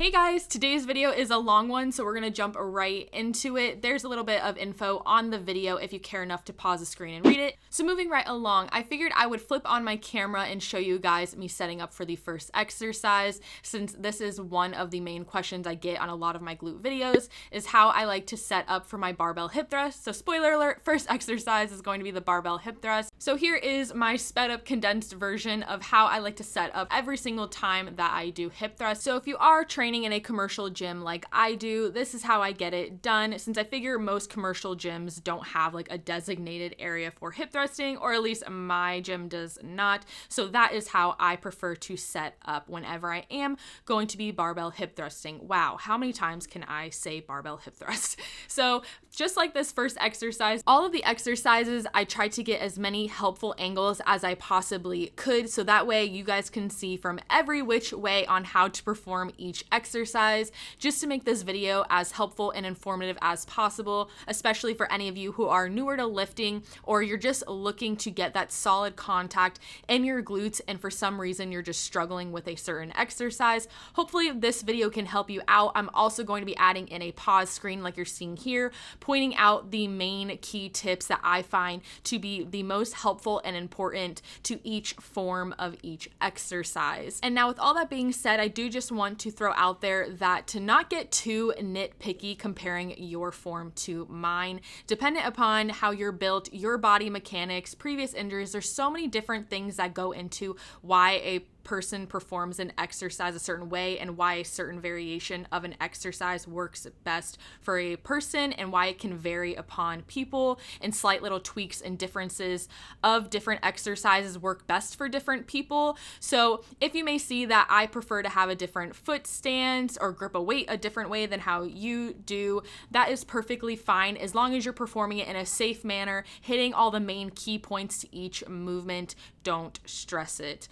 Hey guys, today's video is a long one, so we're gonna jump right into it. There's a little bit of info on the video if you care enough to pause the screen and read it. So moving right along, I figured I would flip on my camera and show you guys me setting up for the first exercise, since this is one of the main questions I get on a lot of my glute videos, is how I like to set up for my barbell hip thrust. So spoiler alert, first exercise is going to be the barbell hip thrust. So here is my sped up condensed version of how I like to set up every single time that I do hip thrust. So if you are training in a commercial gym like I do, this is how I get it done, since I figure most commercial gyms don't have like a designated area for hip thrusting, or at least my gym does not. So that is how I prefer to set up whenever I am going to be barbell hip thrusting. Wow, how many times can I say barbell hip thrust? So just like this first exercise, all of the exercises I try to get as many helpful angles as I possibly could, so that way you guys can see from every which way on how to perform each exercise, just to make this video as helpful and informative as possible, especially for any of you who are newer to lifting, or you're just looking to get that solid contact in your glutes and for some reason you're just struggling with a certain exercise. Hopefully this video can help you out. I'm also going to be adding in a pause screen like you're seeing here, pointing out the main key tips that I find to be the most helpful and important to each form of each exercise. And now with all that being said, I do just want to throw out there that to not get too nitpicky comparing your form to mine, dependent upon how you're built, your body mechanics, previous injuries, there's so many different things that go into why a person performs an exercise a certain way and why a certain variation of an exercise works best for a person, and why it can vary upon people, and slight little tweaks and differences of different exercises work best for different people. So if you may see that I prefer to have a different foot stance or grip a weight a different way than how you do, that is perfectly fine as long as you're performing it in a safe manner, hitting all the main key points to each movement. Don't stress it.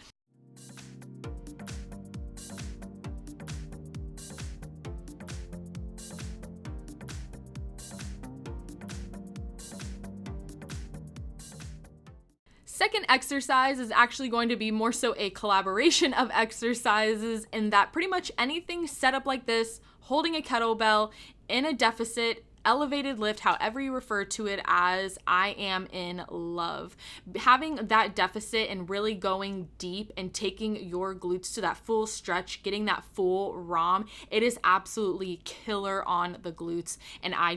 Second exercise is actually going to be more so a collaboration of exercises, in that pretty much anything set up like this, holding a kettlebell in a deficit, elevated lift, however you refer to it as, I am in love. Having that deficit and really going deep and taking your glutes to that full stretch, getting that full ROM, it is absolutely killer on the glutes. And I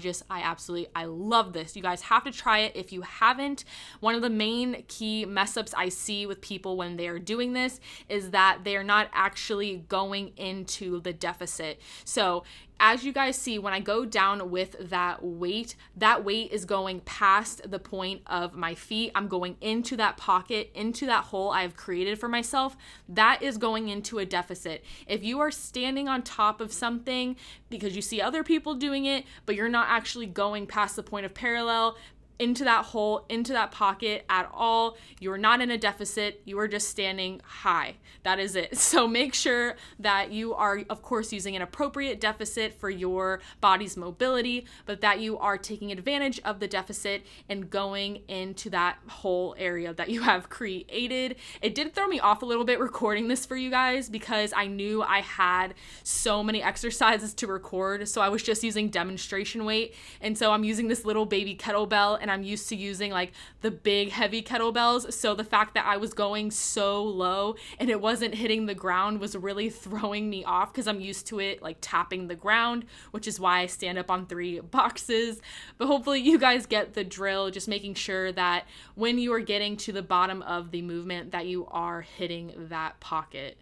love this. You guys have to try it if you haven't. One of the main key mess ups I see with people when they're doing this is that they're not actually going into the deficit. So as you guys see, when I go down with that weight is going past the point of my feet. I'm going into that pocket, into that hole I have created for myself. That is going into a deficit. If you are standing on top of something because you see other people doing it, but you're not actually going past the point of parallel, into that hole, into that pocket at all, you're not in a deficit, you are just standing high. That is it. So make sure that you are, of course, using an appropriate deficit for your body's mobility, but that you are taking advantage of the deficit and going into that whole area that you have created. It did throw me off a little bit recording this for you guys, because I knew I had so many exercises to record, so I was just using demonstration weight. And so I'm using this little baby kettlebell, and I'm used to using like the big heavy kettlebells. So the fact that I was going so low and it wasn't hitting the ground was really throwing me off, because I'm used to it like tapping the ground, which is why I stand up on 3 boxes. But hopefully you guys get the drill, just making sure that when you are getting to the bottom of the movement that you are hitting that pocket.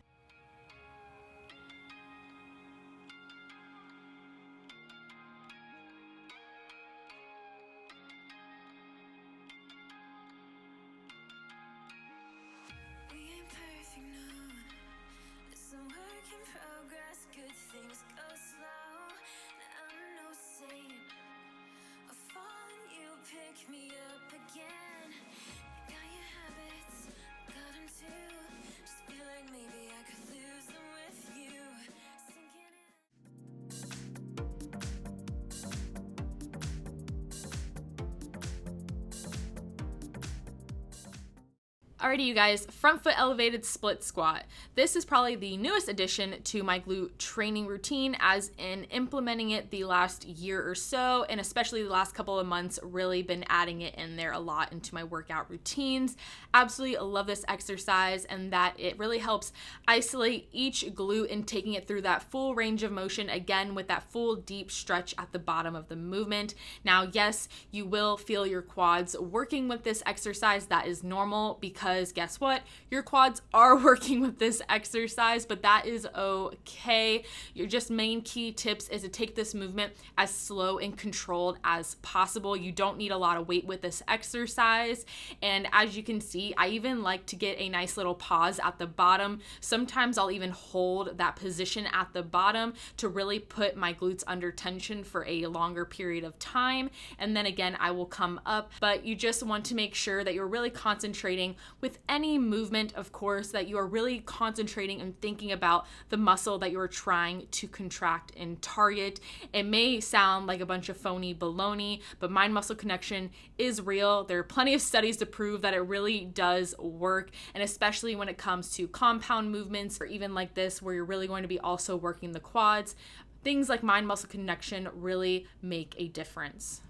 Alrighty, you guys, front foot elevated split squat. This is probably the newest addition to my glute training routine, as in implementing it the last year or so, and especially the last couple of months, really been adding it in there a lot into my workout routines. Absolutely love this exercise, and that it really helps isolate each glute and taking it through that full range of motion, again with that full deep stretch at the bottom of the movement. Now, yes, you will feel your quads working with this exercise. That is normal, because guess what? Your quads are working with this exercise, but that is okay. Your just main key tips is to take this movement as slow and controlled as possible. You don't need a lot of weight with this exercise. And as you can see, I even like to get a nice little pause at the bottom. Sometimes I'll even hold that position at the bottom to really put my glutes under tension for a longer period of time. And then again, I will come up, but you just want to make sure that you're really concentrating with any movement, of course, that you are really concentrating and thinking about the muscle that you're trying to contract and target. It may sound like a bunch of phony baloney, but mind muscle connection is real. There are plenty of studies to prove that it really does work, and especially when it comes to compound movements, or even like this, where you're really going to be also working the quads. Things like mind muscle connection really make a difference.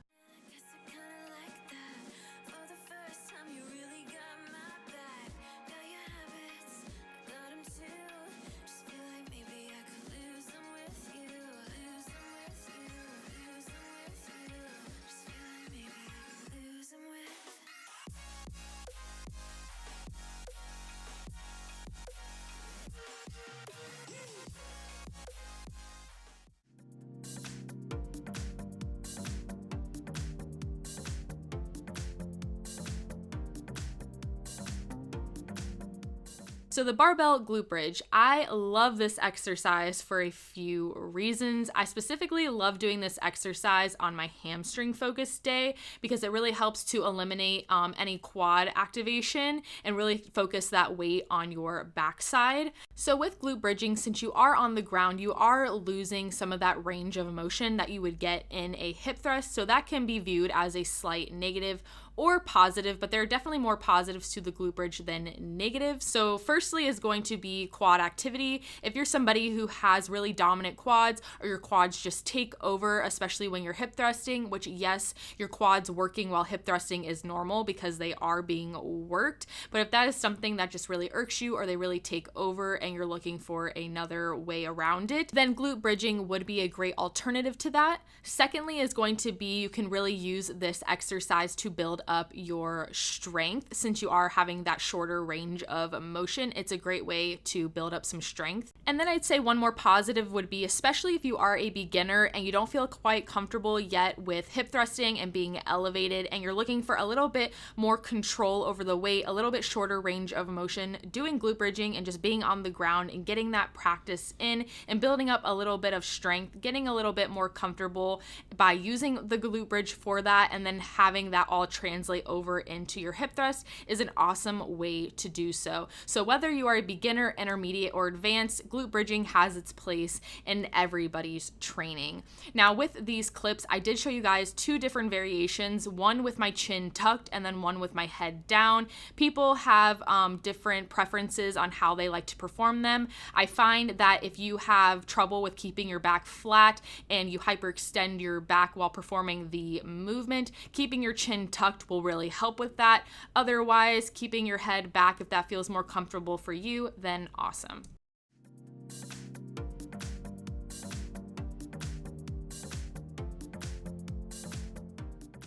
So the barbell glute bridge, I love this exercise for a few reasons. I specifically love doing this exercise on my hamstring focused day because it really helps to eliminate any quad activation and really focus that weight on your backside. So with glute bridging, since you are on the ground, you are losing some of that range of motion that you would get in a hip thrust. So that can be viewed as a slight negative or positive, but there are definitely more positives to the glute bridge than negatives. So firstly is going to be quad activity. If you're somebody who has really dominant quads, or your quads just take over, especially when you're hip thrusting, which yes, your quads working while hip thrusting is normal because they are being worked. But if that is something that just really irks you, or they really take over and you're looking for another way around it, then glute bridging would be a great alternative to that. Secondly is going to be, you can really use this exercise to build up your strength. Since you are having that shorter range of motion, it's a great way to build up some strength. And then I'd say one more positive would be, especially if you are a beginner and you don't feel quite comfortable yet with hip thrusting and being elevated, and you're looking for a little bit more control over the weight, a little bit shorter range of motion, doing glute bridging and just being on the ground and getting that practice in and building up a little bit of strength, getting a little bit more comfortable by using the glute bridge for that, and then having that all translate over into your hip thrust is an awesome way to do so. So whether you are a beginner, intermediate, or advanced, glute bridging has its place in everybody's training. Now with these clips, I did show you guys two different variations, one with my chin tucked and then one with my head down. People have different preferences on how they like to perform them. I find that if you have trouble with keeping your back flat and you hyperextend your back while performing the movement, keeping your chin tucked will really help with that. Otherwise, keeping your head back, if that feels more comfortable for you, then awesome.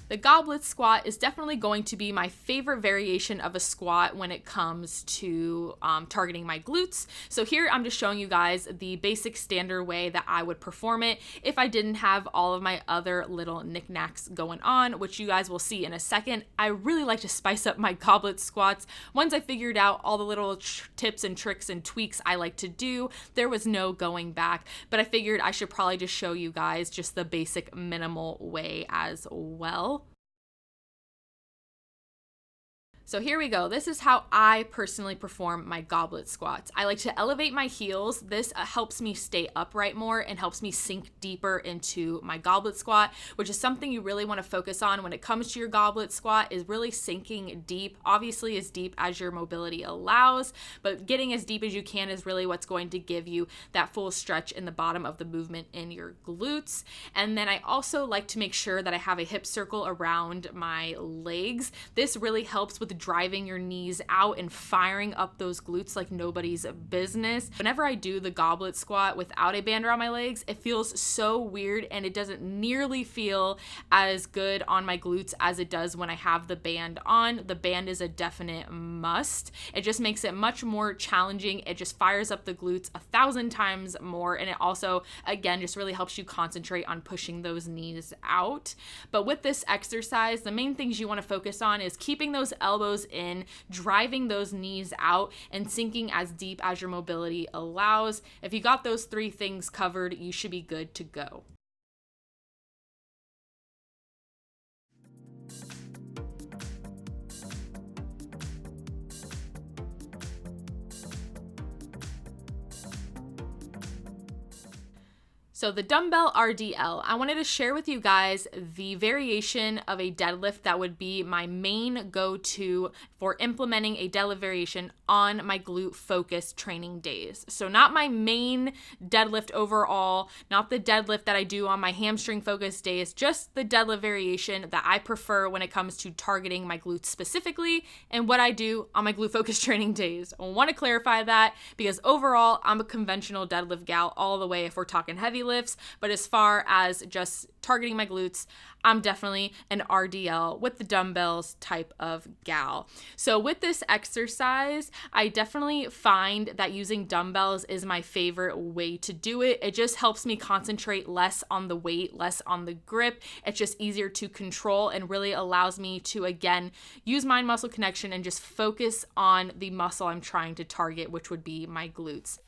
The goblet squat is definitely going to be my favorite variation of a squat when it comes to targeting my glutes. So here I'm just showing you guys the basic standard way that I would perform it if I didn't have all of my other little knickknacks going on, which you guys will see in a second. I really like to spice up my goblet squats. Once I figured out all the little tips and tricks and tweaks I like to do, there was no going back, but I figured I should probably just show you guys just the basic minimal way as well. So here we go. This is how I personally perform my goblet squats. I like to elevate my heels. This helps me stay upright more and helps me sink deeper into my goblet squat, which is something you really want to focus on when it comes to your goblet squat, is really sinking deep, obviously as deep as your mobility allows, but getting as deep as you can is really what's going to give you that full stretch in the bottom of the movement in your glutes. And then I also like to make sure that I have a hip circle around my legs. This really helps with driving your knees out and firing up those glutes like nobody's business. Whenever I do the goblet squat without a band around my legs, it feels so weird and it doesn't nearly feel as good on my glutes as it does when I have the band on. The band is a definite must. It just makes it much more challenging. It just fires up the glutes 1,000 times more, and it also, again, just really helps you concentrate on pushing those knees out. But with this exercise, the main things you want to focus on is keeping those elbows in, driving those knees out, and sinking as deep as your mobility allows. If you got those 3 things covered, you should be good to go. So the Dumbbell RDL, I wanted to share with you guys the variation of a deadlift that would be my main go-to for implementing a deadlift variation on my glute focused training days. So not my main deadlift overall, not the deadlift that I do on my hamstring focused days, just the deadlift variation that I prefer when it comes to targeting my glutes specifically and what I do on my glute focused training days. I want to clarify that because overall I'm a conventional deadlift gal all the way if we're talking heavy lifts, but as far as just targeting my glutes, I'm definitely an RDL with the dumbbells type of gal. So with this exercise, I definitely find that using dumbbells is my favorite way to do it. It just helps me concentrate less on the weight, less on the grip. It's just easier to control and really allows me to, again, use mind muscle connection and just focus on the muscle I'm trying to target, which would be my glutes.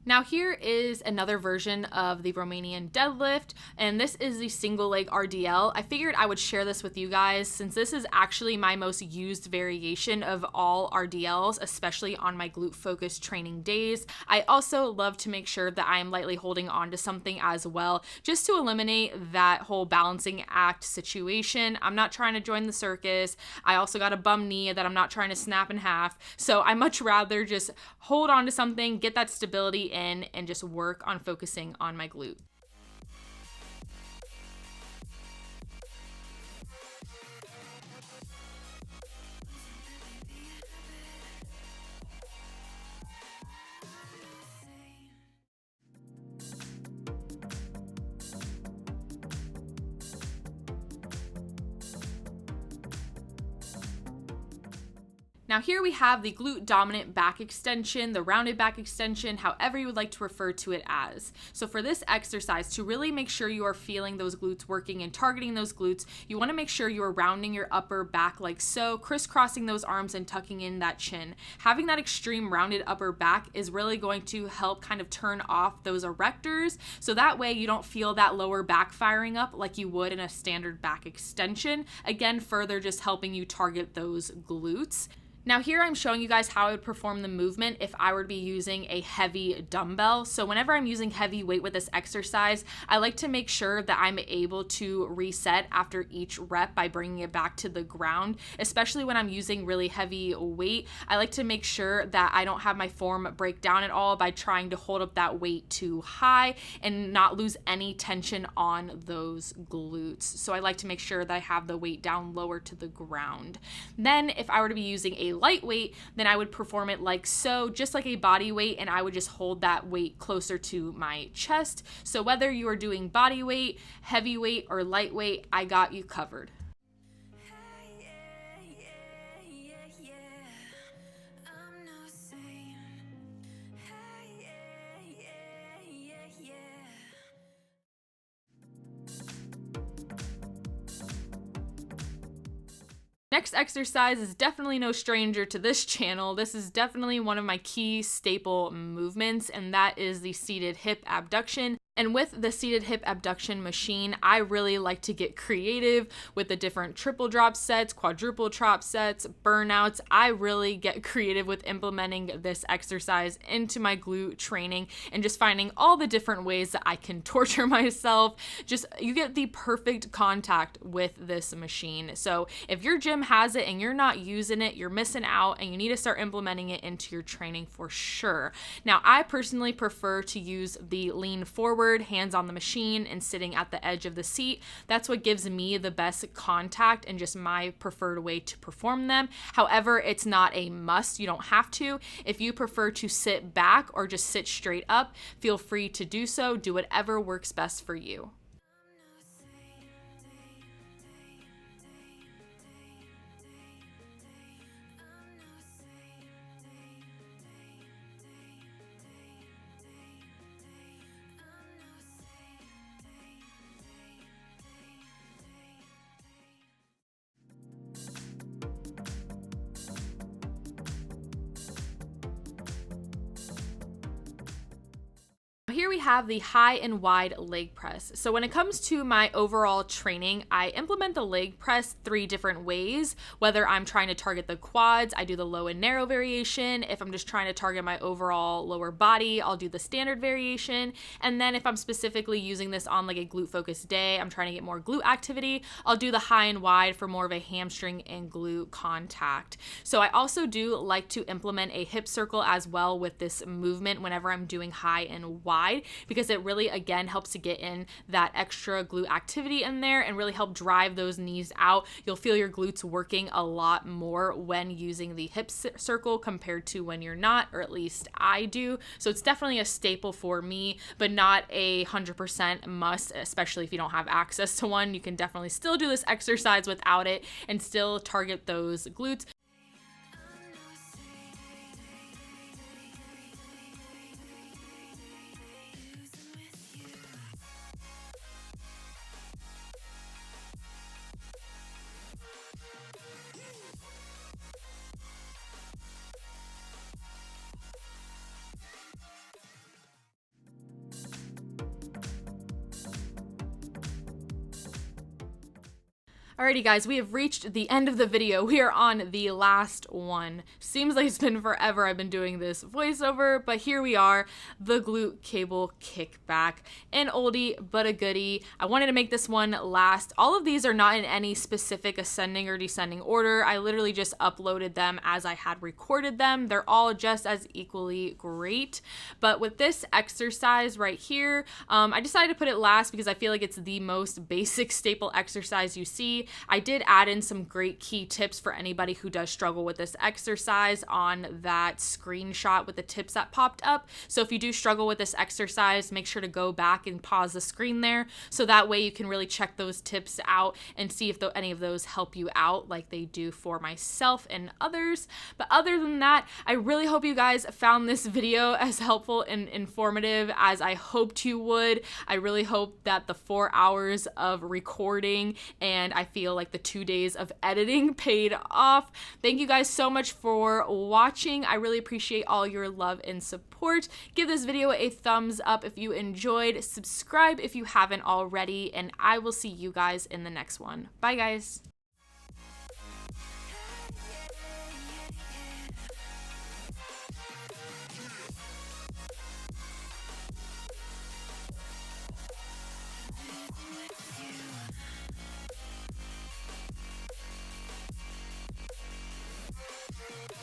Now here is another version of the Romanian deadlift, and this is the single leg RDL. I figured I would share this with you guys since this is actually my most used variation of all RDLs, especially on my glute focused training days. I also love to make sure that I am lightly holding on to something as well, just to eliminate that whole balancing act situation. I'm not trying to join the circus. I also got a bum knee that I'm not trying to snap in half. So I much rather just hold on to something, get that stability in, and just work on focusing on my glute. Now here we have the glute dominant back extension, the rounded back extension, however you would like to refer to it as. So for this exercise, to really make sure you are feeling those glutes working and targeting those glutes, you want to make sure you are rounding your upper back like so, crisscrossing those arms and tucking in that chin. Having that extreme rounded upper back is really going to help kind of turn off those erectors, so that way you don't feel that lower back firing up like you would in a standard back extension. Again, further just helping you target those glutes. Now here I'm showing you guys how I would perform the movement if I were to be using a heavy dumbbell. So whenever I'm using heavy weight with this exercise, I like to make sure that I'm able to reset after each rep by bringing it back to the ground, especially when I'm using really heavy weight. I like to make sure that I don't have my form break down at all by trying to hold up that weight too high and not lose any tension on those glutes. So I like to make sure that I have the weight down lower to the ground. Then if I were to be using a lightweight, then I would perform it like so, just like a body weight, and I would just hold that weight closer to my chest. So whether you are doing body weight, heavyweight, or lightweight, I got you covered. Next exercise is definitely no stranger to this channel. This is definitely one of my key staple movements, and that is the seated hip abduction. And with the seated hip abduction machine, I really like to get creative with the different triple drop sets, quadruple drop sets, burnouts. I really get creative with implementing this exercise into my glute training and just finding all the different ways that I can torture myself. Just, you get the perfect contact with this machine. So if your gym has it and you're not using it, you're missing out, and you need to start implementing it into your training for sure. Now, I personally prefer to use the lean forward, hands on the machine and sitting at the edge of the seat. That's what gives me the best contact and just my preferred way to perform them. However, it's not a must. You don't have to. If you prefer to sit back or just sit straight up, feel free to do so. Do whatever works best for you. Here we have the high and wide leg press. So when it comes to my overall training, I implement the leg press 3 different ways. Whether I'm trying to target the quads, I do the low and narrow variation. If I'm just trying to target my overall lower body, I'll do the standard variation. And then if I'm specifically using this on like a glute focused day, I'm trying to get more glute activity, I'll do the high and wide for more of a hamstring and glute contact. So I also do like to implement a hip circle as well with this movement whenever I'm doing high and wide, because it really, again, helps to get in that extra glute activity in there and really help drive those knees out. You'll feel your glutes working a lot more when using the hip circle compared to when you're not, or at least I do. So it's definitely a staple for me, but not a 100% must, especially if you don't have access to one. You can definitely still do this exercise without it and still target those glutes. Alrighty guys, we have reached the end of the video. We are on the last one. Seems like it's been forever I've been doing this voiceover, but here we are, the glute cable kickback. An oldie but a goodie. I wanted to make this one last. All of these are not in any specific ascending or descending order. I literally just uploaded them as I had recorded them. They're all just as equally great. But with this exercise right here, I decided to put it last because I feel like it's the most basic staple exercise you see. I did add in some great key tips for anybody who does struggle with this exercise on that screenshot with the tips that popped up. So if you do struggle with this exercise, make sure to go back and pause the screen there, so that way you can really check those tips out and see if any of those help you out like they do for myself and others. But other than that, I really hope you guys found this video as helpful and informative as I hoped you would. I really hope that the 4 hours of recording and I feel like the 2 days of editing paid off. Thank you guys so much for watching. I really appreciate all your love and support. Give this video a thumbs up if you enjoyed. Subscribe if you haven't already, and I will see you guys in the next one. Bye guys.